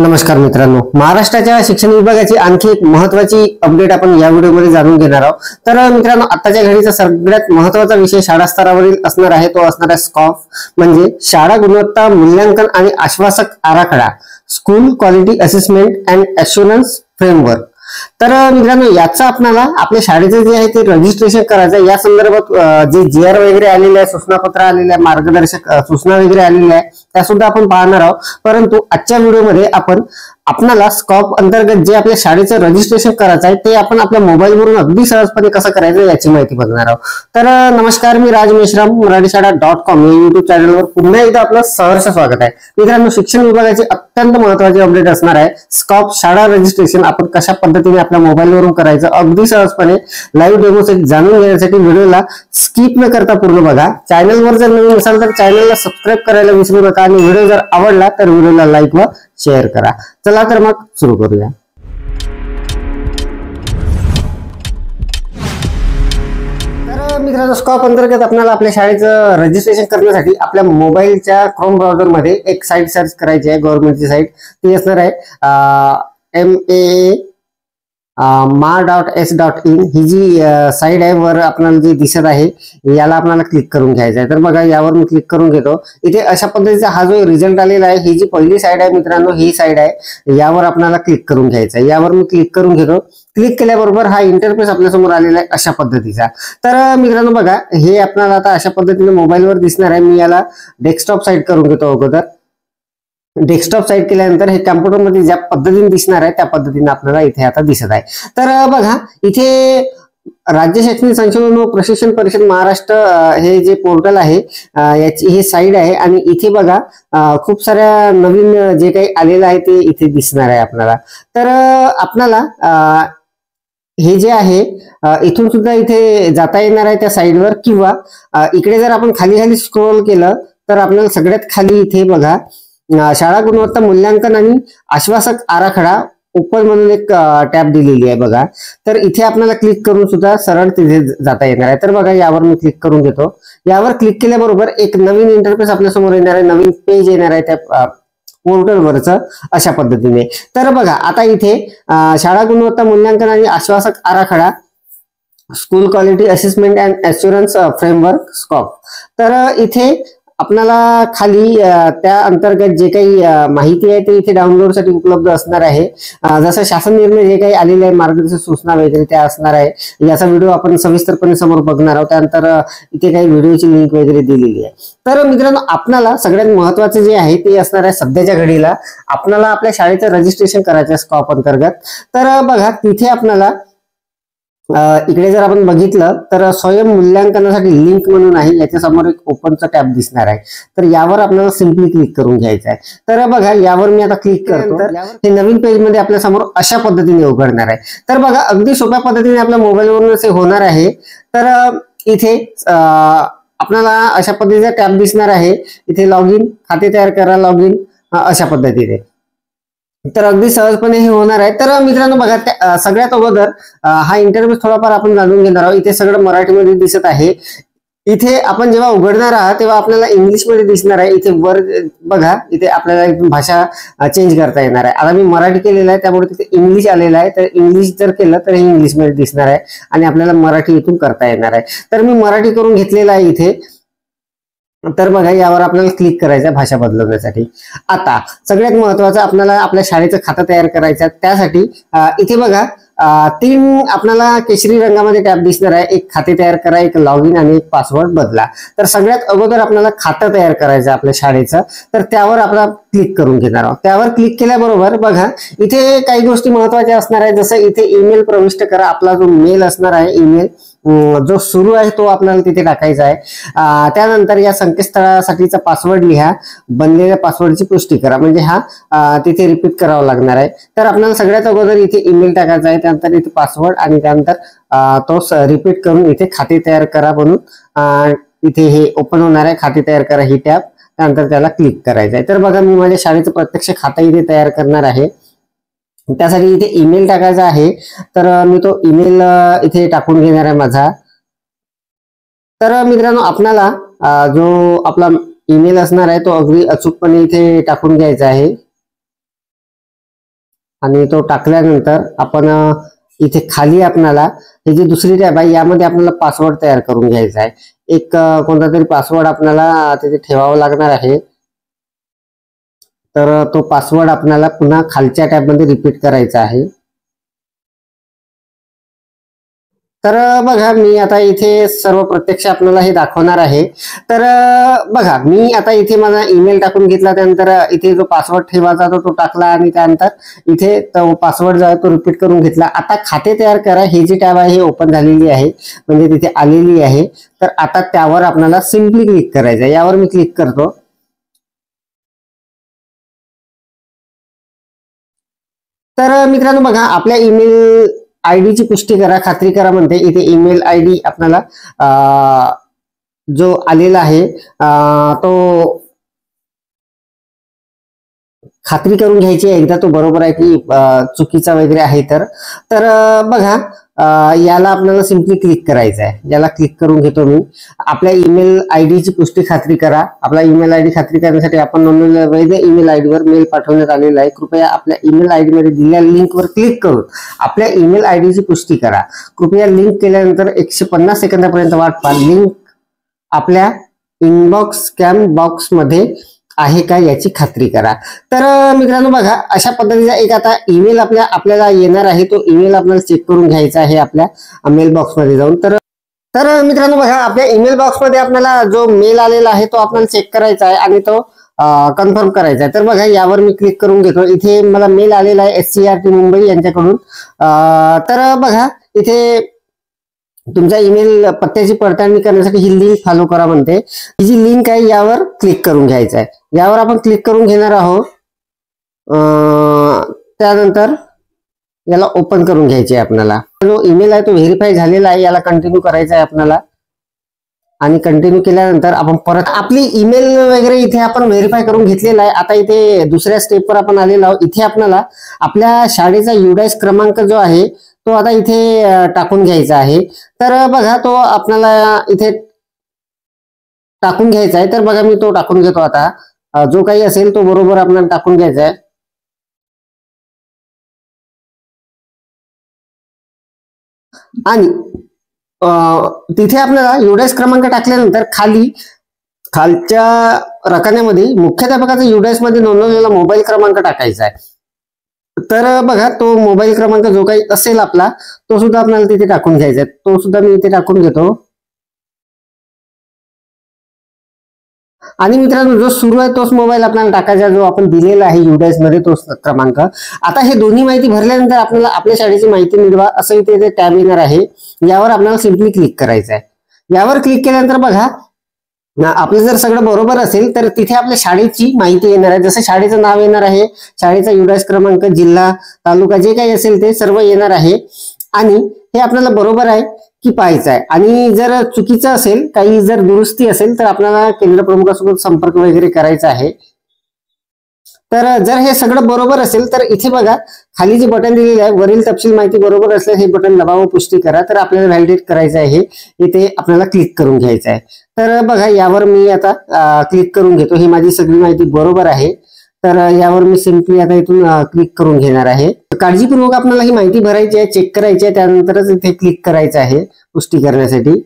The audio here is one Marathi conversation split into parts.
नमस्कार मित्रांनो, महाराष्ट्राच्या शिक्षण विभागाची आणखी एक महत्त्वाची अपडेट आपण या व्हिडिओमध्ये जाणून घेणार आहोत। तर मित्रांनो, आताच्या घडीचा सगळ्यात महत्त्वाचा विषय शाळा स्तरावरील असणार आहे, तो असणार आहे स्कॉफ म्हणजे शाळा गुणवत्ता मूल्यांकन आणि आश्वासक आराखडा, school quality assessment and assurance framework. तर मित्रांनो, याचा आपल्याला आपल्या शाळेचं जे आहे ते रजिस्ट्रेशन करायचं आहे। या संदर्भात जे जीआर वगैरे आलेले आहे, सूचनापत्र आलेले आहे, मार्गदर्शक सूचना वगैरे आलेल्या आहे, त्या सुद्धा आपण पाहणार आहोत। परंतु आजच्या व्हिडिओमध्ये आपण आपल्याला स्कॉप अंतर्गत जे आपल्या शाळेचं रजिस्ट्रेशन करायचं आहे ते आपण आपल्या मोबाईलवरून अगदी सहजपणे कसं करायचं याची माहिती बघणार आहोत। तर नमस्कार, मी राज मेश्राम, मराठीशाळा.com या युट्यूब चॅनलवर पुन्हा एकदा आपलं सहर्ष स्वागत आहे। मित्रांनो, शिक्षण विभागाची अत्यंत महत्त्वाची अपडेट असणार आहे स्कॉप शाळा रजिस्ट्रेशन आपण कशा पद्धतीने आपल्या मोबाईलवरून करायचं अगदी सहजपणे लाईव्ह डेमोसाठी जाणून घेण्यासाठी व्हिडिओला स्किप न करता पूर्ण बघा। चॅनलवर जर नवीन असाल तर चॅनलला सबस्क्राईब करायला विसरू नका आणि व्हिडिओ जर आवडला तर व्हिडिओला लाईक व शेअर करा। चला तर मग सुरू करूया। तर मित्रांनो, स्कॉप अंतर्गत आपल्याला आपल्या शाळेचं रजिस्ट्रेशन करण्यासाठी आपल्या मोबाईलच्या क्रोम ब्राउझर मध्ये एक साईट सर्च करायची आहे, गव्हर्नमेंटची साईट। ती असणार आहे ma.s.in ही जी साईट आहे वर आपल्याला जी दिसत आहे याला आपल्याला क्लिक करून घ्यायचं आहे। तर बघा, यावर मी क्लिक करून घेतो। इथे अशा पद्धतीचा हा जो रिझल्ट आलेला आहे, ही जी पहिली साईट आहे मित्रांनो, ही साईट आहे, यावर आपल्याला क्लिक करून घ्यायचं आहे। यावर मी क्लिक करून घेतो। क्लिक केल्याबरोबर हा इंटरफेस आपल्या समोर आलेला आहे अशा पद्धतीचा। तर मित्रांनो बघा, हे आपल्याला आता अशा पद्धतीने मोबाईलवर दिसणार आहे। मी याला डेस्कटॉप साईट करून घेतो अगोदर। डेस्कटॉप साईट केल्यानंतर हे कॉम्प्युटरमध्ये ज्या पद्धतीने दिसणार आहे त्या पद्धतीने आपल्याला इथे आता दिसत आहे। तर बघा, इथे राज्य शैक्षणिक संशोधन व प्रशिक्षण परिषद महाराष्ट्र हे जे पोर्टल आहे याची ही साईट आहे आणि इथे बघा खूप साऱ्या नवीन जे काही आलेलं आहे ते इथे दिसणार आहे आपल्याला। तर आपल्याला हे जे आहे इथून सुद्धा इथे जाता येणार आहे त्या साईडवर, किंवा इकडे जर आपण खाली खाली स्क्रोल केलं तर आपल्याला सगळ्यात खाली इथे बघा शाळा गुणवत्ता मूल्यांकन आणि आश्वासक आराखडा ओपन म्हणून एक टॅब दिलेली आहे बघा। तर इथे आपल्याला क्लिक करून सुद्धा सरळ तिथे जाता येणार आहे। तर बघा, यावर मी क्लिक करून घेतो। यावर क्लिक केल्याबरोबर एक नवीन इंटरफेस आपल्या समोर येणार आहे, नवीन पेज येणार आहे त्या पोर्टलवरच अशा पद्धतीने। तर बघा, आता इथे शाळा गुणवत्ता मूल्यांकन आणि आश्वासक आराखडा, school quality assessment and assurance framework scope. तर इथे आपल्याला खाली त्या अंतर्गत जे काही माहिती आहे ते इथे डाउनलोडसाठी उपलब्ध असणार आहे। जसं शासन निर्णय जे काही आलेले आहे, मार्गदर्शक सूचना वगैरे त्या असणार आहे। याचा व्हिडिओ आपण सविस्तरपणे समोर बघणार आहोत। त्यानंतर इथे काही व्हिडिओची लिंक वगैरे दिलेली आहे। तर मित्रांनो, आपल्याला सगळ्यात महत्त्वाचे जे आहे ते असणार आहे सध्याच्या घडीला आपल्याला आपल्या शाळेचं रजिस्ट्रेशन करायचं आहे स्कॉप अंतर्गत। तर बघा, तिथे आपल्याला इकडे जर आपण बघितलं तर स्वयं मूल्यांकनासाठी लिंक म्हणून आहे, याच्या समोर एक ओपनचा टॅब दिसणार आहे। तर यावर आपल्याला सिम्पली क्लिक करून घ्यायचं आहे। तर बघा, यावर मी आता क्लिक करतो। हे नवीन पेज मध्ये आपल्या समोर अशा पद्धतीने उघडणार आहे। तर बघा, अगदी सोप्या पद्धतीने आपल्या मोबाईलवरून असे होणार आहे। तर इथे आपल्याला अशा पद्धतीचा टॅब दिसणार आहे। इथे लॉग इन, खाते तयार करा, लॉग इन अशा पद्धतीने। तर अगदी सहजपणे हे होणार आहे। तर मित्रांनो बघा, सगळ्यात अगोदर हा इंटरव्ह्यू थोडाफार आपण जाणून घेणार आहोत। इथे सगळं मराठीमध्ये दिसत आहे। इथे आपण जेव्हा उघडणार आहात तेव्हा आपल्याला इंग्लिशमध्ये दिसणार आहे। इथे वर बघा, इथे आपल्याला भाषा चेंज करता येणार आहे। आता मी मराठी केलेलं आहे त्यामुळे तिथे इंग्लिश आलेलं आहे। तर इंग्लिश जर केलं तर हे इंग्लिशमध्ये दिसणार आहे आणि आपल्याला मराठी इथून करता येणार आहे। तर मी मराठी करून घेतलेलं आहे इथे। तर बघा, यावर आपल्याला क्लिक करायचं भाषा बदलवण्यासाठी। आता सगळ्यात महत्वाचं, आपल्याला आपल्या शाळेचं खातं तयार करायचं आहे। त्यासाठी इथे बघा तीन आपल्याला केशरी रंगामध्ये टॅब दिसणार आहे। एक खाते तयार करा, एक लॉग इन आणि एक पासवर्ड बदला। तर सगळ्यात अगोदर आपल्याला खातं तयार करायचं आपल्या शाळेचं। तर त्यावर आपल्याला क्लिक करून घेणार आहोत। त्यावर क्लिक केल्याबरोबर बघा, इथे काही गोष्टी महत्वाच्या असणार आहे। जसं इथे ईमेल प्रविष्ट करा, आपला जो मेल असणार आहे, ईमेल जो सुरू आहे तो आपल्याला तिथे टाकायचा आहे। त्यानंतर या संकेतस्थळासाठीचा पासवर्ड लिहा, बनलेल्या पासवर्डची पुष्टी करा, म्हणजे हा तिथे रिपीट करावा लागणार आहे। तर आपल्याला सगळ्यात अगोदर इथे ईमेल टाकायचा आहे, त्यानंतर इथे पासवर्ड आणि त्यानंतर तो रिपीट करून इथे खाते तयार करा म्हणून इथे हे ओपन होणार आहे, खाते तयार करा ही टॅब। त्यानंतर त्याला क्लिक करायचं आहे। तर बघा, मी माझ्या शाळेचं प्रत्यक्ष खातं इथे तयार करणार आहे। त्यासाठी इथे ईमेल टाकायचा आहे। तर मी तो ईमेल इथे टाकून घेणार आहे माझा। तर मित्रांनो, आपल्याला जो आपला ईमेल असणार आहे तो अगदी अचूकपणे इथे टाकून घ्यायचा आहे। आणि तो टाकल्यानंतर आपण इथे खाली आपल्याला ही जी दुसरी टॅब आहे यामध्ये आपल्याला पासवर्ड तयार करून घ्यायचा आहे. एक कोणता तरी पासवर्ड आपल्याला तिथे ठेवावा लागणार आहे. तर तो पासवर्ड आपल्याला पुन्हा खालच्या टॅबमध्ये रिपीट करायचा आहे. तर बघा मी आता इथे सर्व प्रत्यक्ष आपल्याला हे दाखवणार आहे. तर बघा मी आता इथे माझा ईमेल टाकून घेतला, त्यानंतर इथे जो पासवर्ड ठेवायचा तो टाकला आणि त्यानंतर इथे तो पासवर्ड जो आहे तो रिपीट करून घेतला. आता खाते तयार करा ही जी टॅब आहे ओपन झालेली आहे, म्हणजे तिथे आलेली आहे. तर आता त्यावर आपल्याला सिम्पली क्लिक करायचं आहे. यावर मी क्लिक करतो. तर मित्रांनो बघा आपल्या ईमेल आयडी ची पुष्टी करा, खात्री करा म्हणते. इथे ईमेल आयडी आपल्याला जो आलेला आहे तो खात्री करून घ्यायची एकदा तो बरोबर आहे की चुकीचा वगैरे आहे. तर बघा याला आपल्याला सिम्पली क्लिक करायचं आहे. याला क्लिक करून घेतो मी. आपल्या ईमेल आयडी ची पुष्टी खात्री करा. आपला ईमेल आयडी खात्री करण्यासाठी आपण नोंदवलेल्या वैध ईमेल आयडीवर मेल पाठवण्यात आलेला आहे. कृपया आपल्या ईमेल आयडी मध्ये दिलेल्या लिंकवर क्लिक करून आपल्या ईमेल आयडी ची पुष्टी करा. कृपया लिंक केल्यानंतर 150 सेकंदापर्यंत वाट पहा. लिंक आपल्या इनबॉक्स स्कॅम बॉक्स मध्ये आहे का याची खात्री करा. तर मित्रांनो बघा अशा पद्धतीचा एक आता ईमेल आपल्याला येणार आहे. तो ईमेल आपल्याला चेक करून घ्यायचा आहे आपल्या मेल बॉक्स मध्ये जाऊन. तर मित्रांनो बघा आपल्या ईमेल बॉक्स मध्ये आपल्याला जो मेल आलेला आहे तो आपल्याला चेक करायचा आहे आणि तो कन्फर्म करायचा आहे. तर बघा यावर मी क्लिक करून घेतो. इथे मला मेल आलेला आहे SCRT मुंबई यांच्याकडून. तर बघा इथे तुमचा ईमेल पत्त्याची पडताळणी करण्यासाठी ही लिंक फॉलो करा म्हणते. ही जी लिंक आहे यावर क्लिक करून घ्यायचं आहे. यावर आपण क्लिक करून घेणार आहोत. त्यानंतर याला ओपन करून घ्यायचे आहे आपल्याला. जो ईमेल आहे तो व्हेरीफाय झालेला आहे. याला कंटिन्यू करायचा आहे आपल्याला. आणि कंटिन्यू केल्यानंतर आपण परत आपली ईमेल वगैरे इथे आपण व्हेरीफाय करून घेतलेला आहे. आता इथे दुसऱ्या स्टेपवर आपण आलेलो आहोत. इथे आपल्याला आपल्या शाळेचा UDIS क्रमांक जो आहे तो आता इथे टाकून घ्यायचा आहे. तर बघा तो आपल्याला इथे टाकून घ्यायचा आहे. तर बघा मी तो टाकून घेतो. आता जो काही असेल तो बरोबर आपल्याला टाकून घ्यायचा आहे. आणि तिथे आपल्याला UDIS क्रमांक टाकल्यानंतर खालच्या रकान्यामध्ये मुख्याध्यापकाचा UDIS मध्ये नोंदवलेला मोबाईल क्रमांक टाकायचा आहे. तर बघा तो मोबाईल क्रमांक जो काही असेल आपला तो सुद्धा आपल्याला तिथे टाकून घ्यायचा आहे. तो सुद्धा मी इथे टाकून घेतो. आणि मित्रांनो जो सुरू आहे तोच मोबाईल आपल्याला टाकायचा जो आपण दिलेला आहे UDIS मध्ये तोच क्रमांक. आता हे दोन्ही माहिती भरल्यानंतर आपल्याला आपल्या शाळेची माहिती मिळवा असं इथे टॅब येणार आहे. यावर आपल्याला सिम्पली क्लिक करायचं आहे. यावर क्लिक केल्यानंतर बघा आपलं जर सगळं बरोबर असेल तर तिथे आपल्या शाळेची माहिती येणार आहे. जसं शाळेचं नाव येणार आहे, शाळेचा UDIS क्रमांक, जिल्हा, तालुका जे काही असेल ते सर्व येणार आहे. आणि हे आपल्याला बरोबर आहे की पाहायचं आहे. आणि जर चुकीचं असेल, काही जर दुरुस्ती असेल तर आपल्याला केंद्र प्रमुखासोबत संपर्क वगैरे करायचा आहे. तर जर हे सगळं बरोबर असेल तर इथे बघा खाली जे बटन दिलेलं आहे वरील तपशील माहिती बरोबर असल्यास हे बटन दाबा व पुष्टी करा. तर आपल्याला व्हॅलिडेट करायचं आहे. इथे आपल्याला क्लिक करून घ्यायचं आहे. तर बघा यावर मी आता क्लिक करून घेतो. ही माझी सगळी माहिती बरोबर आहे. तर यावर मी सिम्पली आता इथून क्लिक करून घेणार आहे. काळजीपूर्वक आपल्याला ही माहिती भरायची आहे, चेक करायची आहे, त्यानंतरच इथे क्लिक करायचं आहे पुष्टी करण्यासाठी.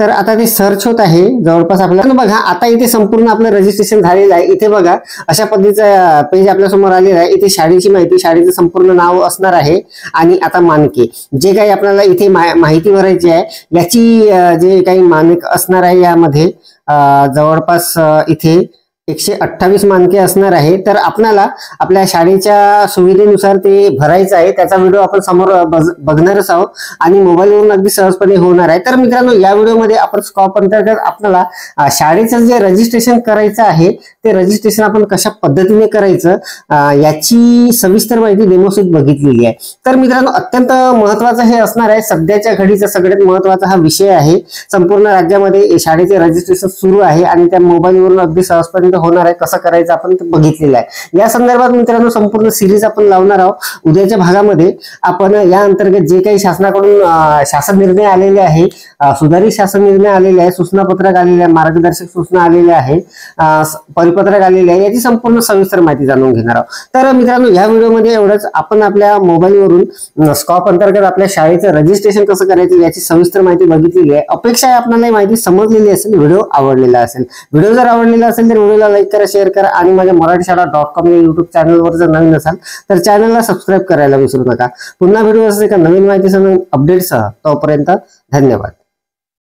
तर आता ते सर्च होत आहे जवळपास आपल्याला. बघा आता इथे संपूर्ण आपलं रजिस्ट्रेशन झालेलं आहे. इथे बघा अशा पद्धतीचा पेज आपल्या समोर आलेला आहे. इथे शाळेची माहिती, शाळेचं संपूर्ण नाव असणार आहे आणि आता मानके जे काही आपल्याला इथे माहिती भरायची आहे याची जे काही मानक असणार आहे यामध्ये जवळपास इथे 128 मानके असणार आहे. तर आपल्याला आपल्या शाळेच्या सुविधेनुसार ते भरायचं आहे. त्याचा व्हिडिओ आपण समोर बघणारच आहोत आणि मोबाईलवरून अगदी सहजपणे होणार आहे. तर मित्रांनो या व्हिडिओमध्ये आपण स्कॉप अंतर्गत आपल्याला शाळेचं जे रजिस्ट्रेशन करायचं आहे ते रजिस्ट्रेशन आपण कशा पद्धतीने करायचं याची सविस्तर माहिती डेमोशीट बघितलेली आहे. तर मित्रांनो अत्यंत महत्वाचं हे असणार आहे. सध्याच्या घडीचा सगळ्यात महत्वाचा हा विषय आहे. संपूर्ण राज्यामध्ये शाळेचे रजिस्ट्रेशन सुरू आहे आणि त्या मोबाईलवरून अगदी सहजपणे मध्ये होणार आहे, कसं करायचं आपण ते बघितलेलं आहे. या संदर्भात मित्रांनो संपूर्ण सिरीज आपण लावणार आहोत. उद्याच्या भागामध्ये आपण या अंतर्गत जे काही शासनाकडून शासन निर्णय आलेले आहे, सुधारित शासन निर्णय आलेले आहे, सूचना पत्रक आलेले आहे, मार्गदर्शक सूचना आलेल्या आहे, परिपत्रक आलेले आहे, याची संपूर्ण सविस्तर माहिती जाणून घेणार आहोत. तर मित्रांनो या व्हिडिओमध्ये एवढंच. आपण आपल्या मोबाईलवरून स्कॉप अंतर्गत आपल्या शाळेचं रजिस्ट्रेशन कसं करायचं याची सविस्तर माहिती बघितलेली आहे. अपेक्षा आहे आपल्याला माहिती समजलेली असेल, व्हिडिओ आवडलेला असेल. व्हिडिओ जर आवडलेला असेल तर व्हिडिओला लाईक करा, शेअर करा आणि माझ्या मराठीशाळा.com या युट्यूब चॅनलवर जर नवीन असाल तर चॅनलला सबस्क्राईब करायला विसरू नका. पुन्हा व्हिडिओ असेल एका नवीन माहितीसह, अपडेटसह. तोपर्यंत धन्यवाद.